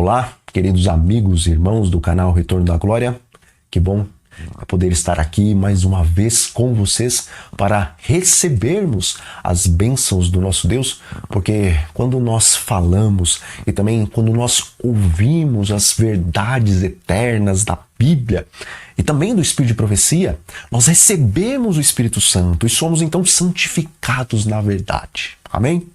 Olá, queridos amigos e irmãos do canal Retorno da Glória. Que bom poder estar aqui mais uma vez com vocês para recebermos as bênçãos do nosso Deus, porque quando nós falamos e também quando nós ouvimos as verdades eternas da Bíblia e também do Espírito de Profecia, nós recebemos o Espírito Santo e somos então santificados na verdade. Amém?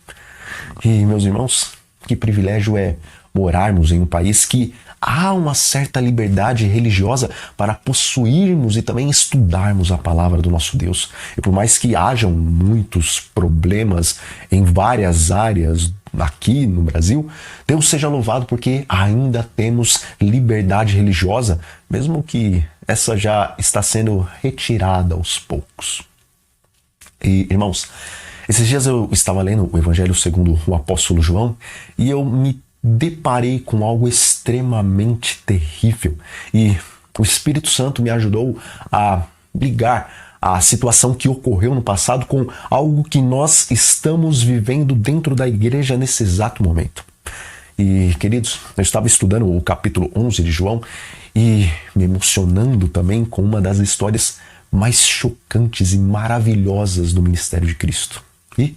E meus irmãos, que privilégio é morarmos em um país que há uma certa liberdade religiosa para possuirmos e também estudarmos a palavra do nosso Deus. E por mais que hajam muitos problemas em várias áreas aqui no Brasil, Deus seja louvado porque ainda temos liberdade religiosa, mesmo que essa já está sendo retirada aos poucos. E, irmãos, esses dias eu estava lendo o Evangelho segundo o apóstolo João e eu me deparei com algo extremamente terrível e o Espírito Santo me ajudou a ligar a situação que ocorreu no passado com algo que nós estamos vivendo dentro da igreja nesse exato momento. E, queridos, eu estava estudando o capítulo 11 de João e me emocionando também com uma das histórias mais chocantes e maravilhosas do ministério de Cristo. E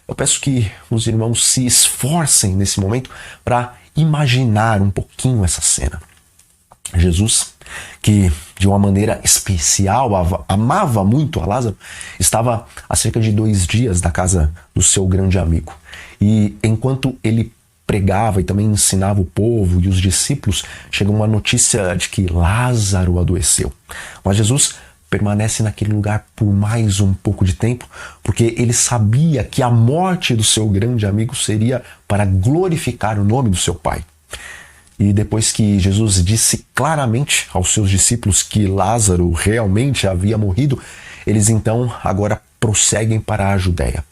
eu peço que os irmãos se esforcem nesse momento para imaginar um pouquinho essa cena. Jesus, que de uma maneira especial amava muito a Lázaro, estava há cerca de 2 dias da casa do seu grande amigo. E enquanto ele pregava e também ensinava o povo e os discípulos, chegou uma notícia de que Lázaro adoeceu. Mas Jesus permanece naquele lugar por mais um pouco de tempo, porque ele sabia que a morte do seu grande amigo seria para glorificar o nome do seu Pai. E depois que Jesus disse claramente aos seus discípulos que Lázaro realmente havia morrido, eles então agora prosseguem para a Judéia.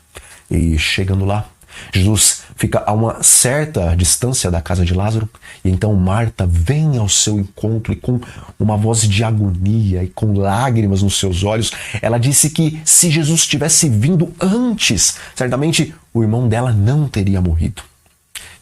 E chegando lá, Jesus fica a uma certa distância da casa de Lázaro e então Marta vem ao seu encontro e com uma voz de agonia e com lágrimas nos seus olhos, ela disse que se Jesus tivesse vindo antes, certamente o irmão dela não teria morrido.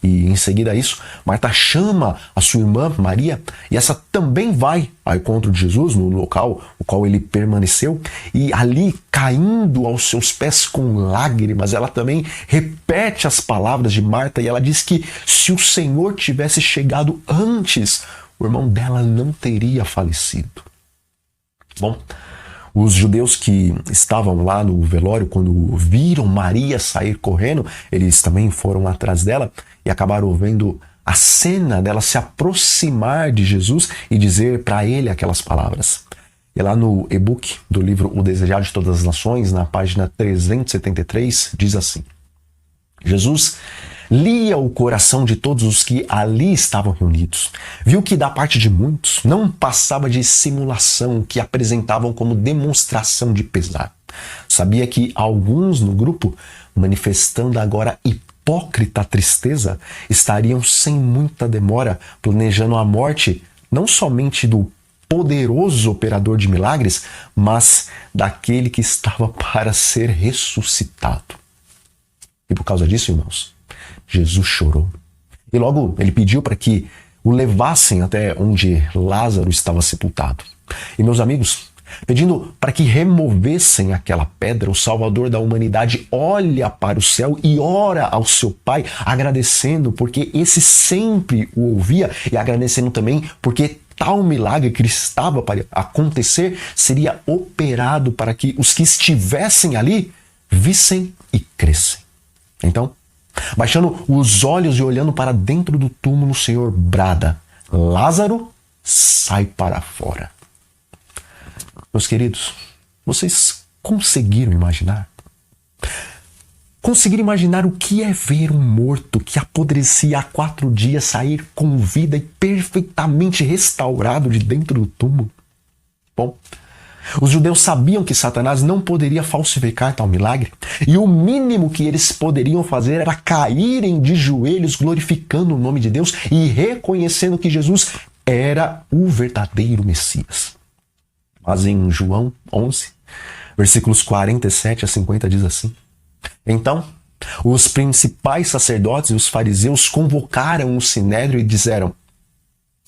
E em seguida a isso, Marta chama a sua irmã Maria e essa também vai ao encontro de Jesus no local o qual ele permaneceu e ali, caindo aos seus pés com lágrimas, ela também repete as palavras de Marta e ela diz que se o Senhor tivesse chegado antes, o irmão dela não teria falecido. Bom, os judeus que estavam lá no velório, quando viram Maria sair correndo, eles também foram atrás dela e acabaram vendo a cena dela se aproximar de Jesus e dizer para ele aquelas palavras. E lá no e-book do livro O Desejado de Todas as Nações, na página 373, diz assim: Jesus lia o coração de todos os que ali estavam reunidos. Viu que da parte de muitos não passava de simulação que apresentavam como demonstração de pesar. Sabia que alguns no grupo, manifestando agora hipócrita tristeza, estariam sem muita demora planejando a morte não somente do poderoso operador de milagres, mas daquele que estava para ser ressuscitado. E por causa disso, irmãos, Jesus chorou. E logo ele pediu para que o levassem até onde Lázaro estava sepultado. E meus amigos, pedindo para que removessem aquela pedra, o Salvador da humanidade olha para o céu e ora ao seu Pai, agradecendo porque esse sempre o ouvia e agradecendo também porque tal milagre que estava para acontecer seria operado para que os que estivessem ali vissem e crescem. Então, baixando os olhos e olhando para dentro do túmulo, o Senhor brada: Lázaro, sai para fora. Meus queridos, vocês conseguiram imaginar? Conseguiram imaginar o que é ver um morto que apodrecia há 4 dias sair com vida e perfeitamente restaurado de dentro do túmulo? Bom, os judeus sabiam que Satanás não poderia falsificar tal milagre, e o mínimo que eles poderiam fazer era caírem de joelhos glorificando o nome de Deus e reconhecendo que Jesus era o verdadeiro Messias. Mas em João 11, versículos 47 a 50 diz assim: Então, Os principais sacerdotes e os fariseus convocaram o sinédrio e disseram: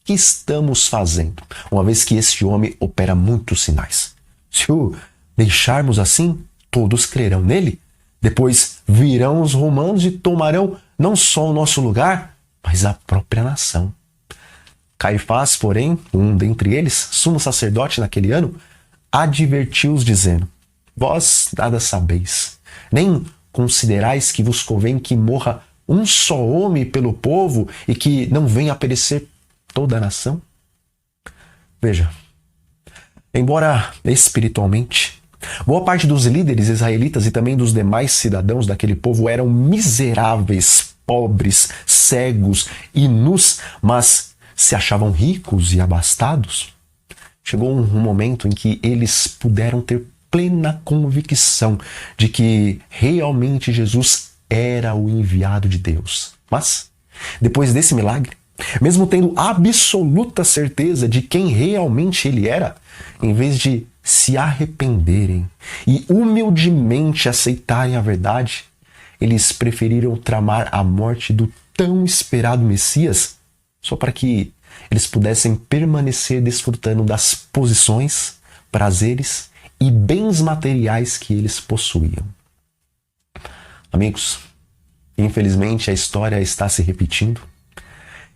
que estamos fazendo, uma vez que este homem opera muitos sinais? Se o deixarmos assim, todos crerão nele. Depois virão os romanos e tomarão não só o nosso lugar, mas a própria nação. Caifás, porém, um dentre eles, sumo sacerdote naquele ano, advertiu-os dizendo: vós nada sabeis, nem considerais que vos convém que morra um só homem pelo povo e que não venha a perecer toda a nação? Veja, embora espiritualmente, boa parte dos líderes israelitas e também dos demais cidadãos daquele povo eram miseráveis, pobres, cegos e nus, mas se achavam ricos e abastados, chegou um momento em que eles puderam ter plena convicção de que realmente Jesus era o enviado de Deus. Mas, depois desse milagre, mesmo tendo absoluta certeza de quem realmente ele era, em vez de se arrependerem e humildemente aceitarem a verdade, eles preferiram tramar a morte do tão esperado Messias só para que eles pudessem permanecer desfrutando das posições, prazeres e bens materiais que eles possuíam. Amigos, infelizmente a história está se repetindo.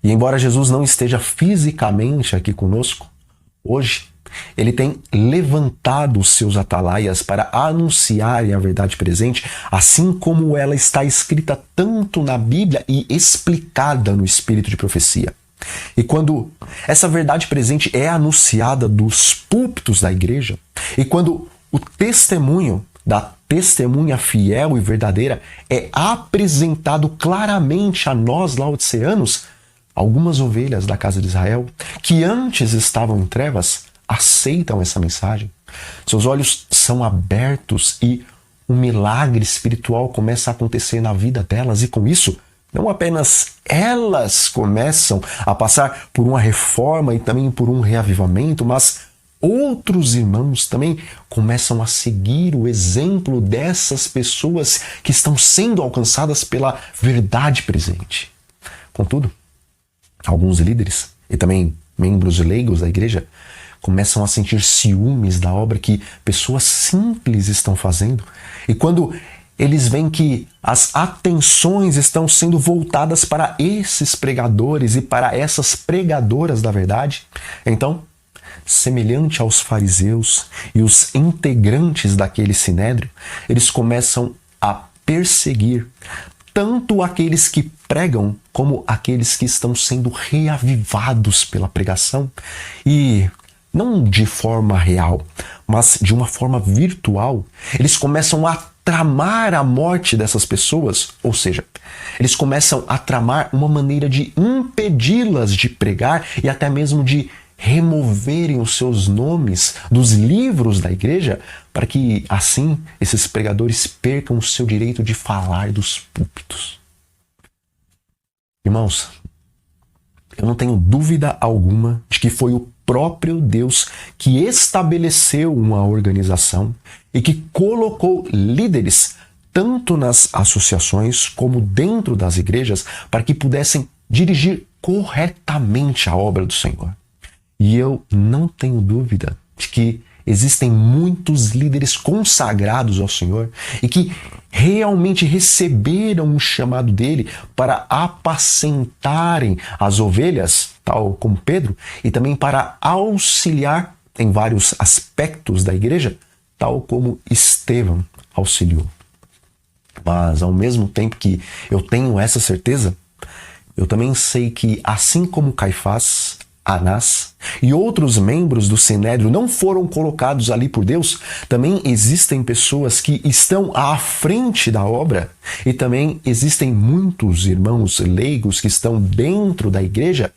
E embora Jesus não esteja fisicamente aqui conosco, hoje ele tem levantado os seus atalaias para anunciarem a verdade presente, assim como ela está escrita tanto na Bíblia e explicada no espírito de profecia. E quando essa verdade presente é anunciada dos púlpitos da igreja, e quando o testemunho da testemunha fiel e verdadeira é apresentado claramente a nós laodiceanos, algumas ovelhas da casa de Israel, que antes estavam em trevas, aceitam essa mensagem. Seus olhos são abertos e um milagre espiritual começa a acontecer na vida delas, e com isso, não apenas elas começam a passar por uma reforma e também por um reavivamento, mas outros irmãos também começam a seguir o exemplo dessas pessoas que estão sendo alcançadas pela verdade presente. Contudo, alguns líderes e também membros leigos da igreja começam a sentir ciúmes da obra que pessoas simples estão fazendo. E quando eles veem que as atenções estão sendo voltadas para esses pregadores e para essas pregadoras da verdade, então, semelhante aos fariseus e os integrantes daquele sinédrio, eles começam a perseguir tanto aqueles que pregam como aqueles que estão sendo reavivados pela pregação, e não de forma real, mas de uma forma virtual. Eles começam a tramar a morte dessas pessoas, ou seja, eles começam a tramar uma maneira de impedi-las de pregar e até mesmo de removerem os seus nomes dos livros da igreja, para que assim esses pregadores percam o seu direito de falar dos púlpitos. Irmãos, eu não tenho dúvida alguma de que foi o próprio Deus que estabeleceu uma organização e que colocou líderes tanto nas associações como dentro das igrejas para que pudessem dirigir corretamente a obra do Senhor. E eu não tenho dúvida de que existem muitos líderes consagrados ao Senhor e que realmente receberam o chamado dele para apacentarem as ovelhas, tal como Pedro, e também para auxiliar em vários aspectos da igreja, tal como Estevão auxiliou. Mas ao mesmo tempo que eu tenho essa certeza, eu também sei que, assim como Caifás, Anás e outros membros do Sinédrio não foram colocados ali por Deus, também existem pessoas que estão à frente da obra e também existem muitos irmãos leigos que estão dentro da igreja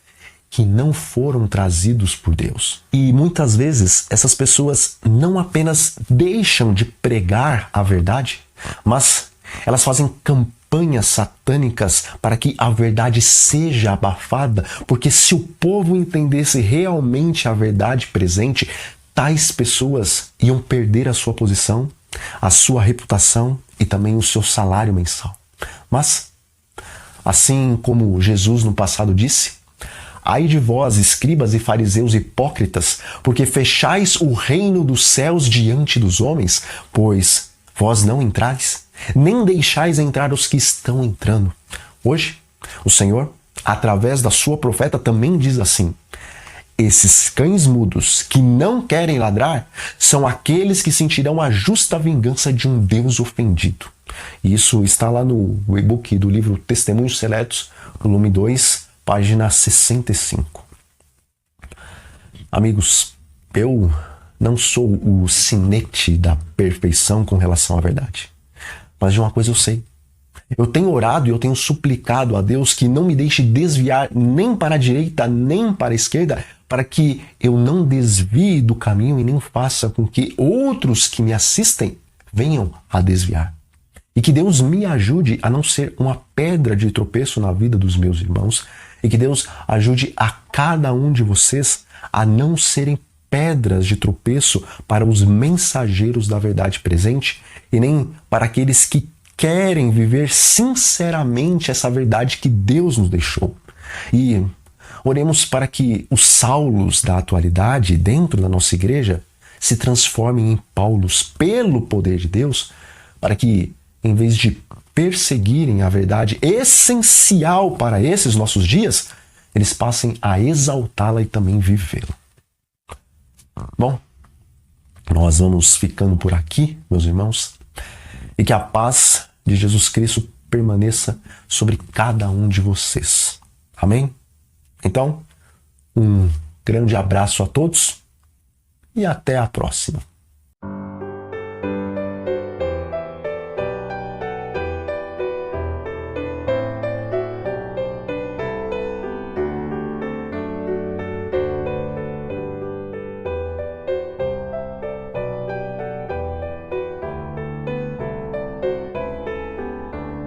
que não foram trazidos por Deus. E muitas vezes essas pessoas não apenas deixam de pregar a verdade, mas elas fazem campanhas satânicas para que a verdade seja abafada, porque se o povo entendesse realmente a verdade presente, tais pessoas iam perder a sua posição, a sua reputação e também o seu salário mensal. Mas, assim como Jesus no passado disse: ai de vós, escribas e fariseus hipócritas, porque fechais o reino dos céus diante dos homens, pois vós não entrais, nem deixais entrar os que estão entrando. Hoje, o Senhor, através da sua profeta, também diz assim: esses cães mudos que não querem ladrar são aqueles que sentirão a justa vingança de um Deus ofendido. Isso está lá no e-book do livro Testemunhos Seletos, volume 2, página 65. Amigos, eu não sou o sinete da perfeição com relação à verdade. Mas de uma coisa eu sei. Eu tenho orado e eu tenho suplicado a Deus que não me deixe desviar nem para a direita, nem para a esquerda, para que eu não desvie do caminho e nem faça com que outros que me assistem venham a desviar. E que Deus me ajude a não ser uma pedra de tropeço na vida dos meus irmãos, e que Deus ajude a cada um de vocês a não serem pedras de tropeço para os mensageiros da verdade presente e nem para aqueles que querem viver sinceramente essa verdade que Deus nos deixou. E oremos para que os Saulos da atualidade dentro da nossa igreja se transformem em Paulos pelo poder de Deus, para que, em vez de perseguirem a verdade essencial para esses nossos dias, eles passem a exaltá-la e também vivê-la. Bom, nós vamos ficando por aqui, meus irmãos, e que a paz de Jesus Cristo permaneça sobre cada um de vocês. Amém? Então, um grande abraço a todos e até a próxima.